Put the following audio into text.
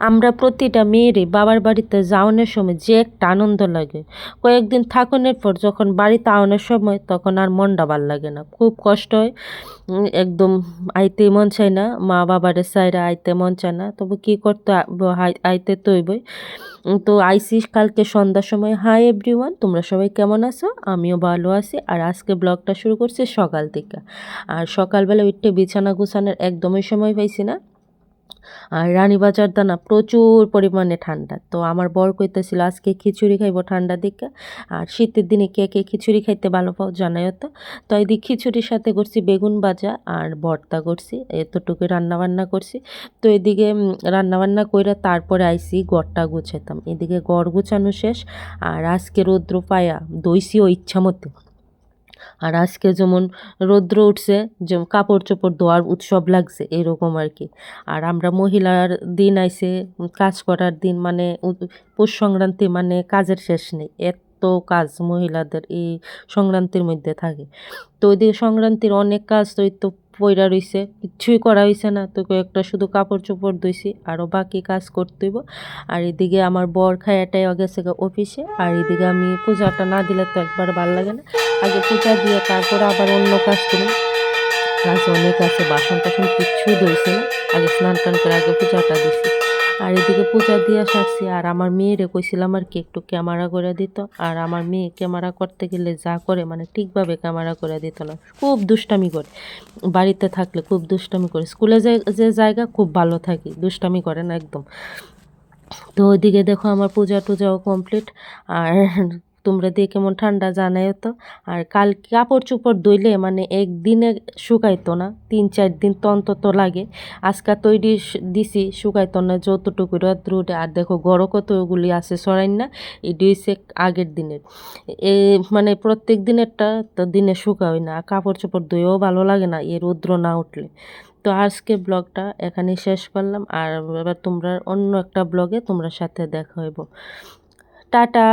আমরা প্রতিটা মেয়েরই বাবার বাড়িতে যাওয়ানোর সময় যে একটা আনন্দ লাগে, কয়েকদিন থাকনের পর যখন বাড়িতে আওয়ানোর সময় তখন আর মনটা ভাল লাগে না, খুব কষ্ট হয়। একদম আইতে মন চায় না, মা বাবারে চাইরা আইতে মন চায় না, তবু কি করতে আইতে তো হইবই। তো আইসি কালকে সন্ধ্যার সময়। হাই এভরিওয়ান, তোমরা সবাই কেমন আছো? আমিও ভালো আছি। আর আজকে ব্লগটা শুরু করছি সকাল থেকে। আর সকালবেলা উঠে বিছানা গুছানোর একদমই সময় পাইছি না। আর রানীবাজার দানা প্রচুর পরিমাণে ঠান্ডা, তো আমার বর কইতেছিল আজকে খিচুড়ি খাইব ঠান্ডা দিকে। আর শীতের দিনে কে কে খিচুড়ি খাইতে ভালো পাও জানাইও তো। তো এদিকে খিচুড়ির সাথে করছি বেগুন ভাজা আর ভর্তা করছি, এতটুকু রান্নাবান্না করছি। তো এদিকে রান্নাবান্না কইরা তারপরে আইসি গড়টা গুছাইতাম, এদিকে গড় গুছানো শেষ। আর আজকে রৌদ্র পায়া দইছিও ইচ্ছা মতো। আর আজকে যেমন রৌদ্র উঠছে, যেমন কাপড় চোপড় ধোয়ার উৎসব লাগছে এরকম আর কি। আর আমরা মহিলার দিন আইছে, কাজ করার দিন, মানে পৌষ সংক্রান্তি মানে কাজের শেষ নেই, এত কাজ মহিলাদের এই সংক্রান্তির মধ্যে থাকে। তো ওইদিকে সংক্রান্তির অনেক কাজ তো এই তো পইরা রইছে, কিচ্ছুই করা হইছে না, তো কয়েকটা শুধু কাপড় চোপড় ধুইছি, আরও বাকি কাজ করতে হইব। আর এদিকে আমার বর খায়াটাই গেছে অফিসে। আর এদিকে আমি পূজাটা না দিলে তো একবার ভাল লাগে না, আগে পূজা দিয়ে তারপরে আবার অন্য কাজ করুন। কাজ অনেক আছে, বাসন টাসন কিচ্ছুই ধুইছি না, আগে স্নান টান করে আগে পূজাটা দিছি। আর এদিকে পূজা দিয়ে সারছি। আর আমার মেয়েরে কইছিলাম আর কি একটু ক্যামেরা করে দিত, আর আমার মেয়ে ক্যামেরা করতে গেলে যা করে মানে ঠিকভাবে ক্যামেরা করে দিত না, খুব দুষ্টামি করে। বাড়িতে থাকলে খুব দুষ্টামি করে, স্কুলে যে জায়গা খুব ভালো থাকি, দুষ্টামি করে না একদম। তো ওইদিকে দেখো আমার পূজা টুজাও কমপ্লিট। আর তোমরা দিয়ে কেমন ঠান্ডা জানাইও তো। আর কাল কাপড় চোপড় ধুইলে মানে একদিনে শুকাইতো না, 3-4 দিন তো অন্তত লাগে। আজকে তৈরি দিছি শুকাইতো না, যতটুকু রোদ্র উঠে। আর দেখো গড় কতগুলি আছে সরাইন না, এটি হচ্ছে আগের দিনের। এ মানে প্রত্যেক দিনেরটা তো দিনে শুকাই না, আর কাপড় চোপড় ধুয়েও ভালো লাগে না এ রৌদ্র না উঠলে। তো আজকে ব্লগটা এখানেই শেষ করলাম, আর এবার তোমরা অন্য একটা ব্লগে তোমরা সাথে দেখা হইব। টাটা।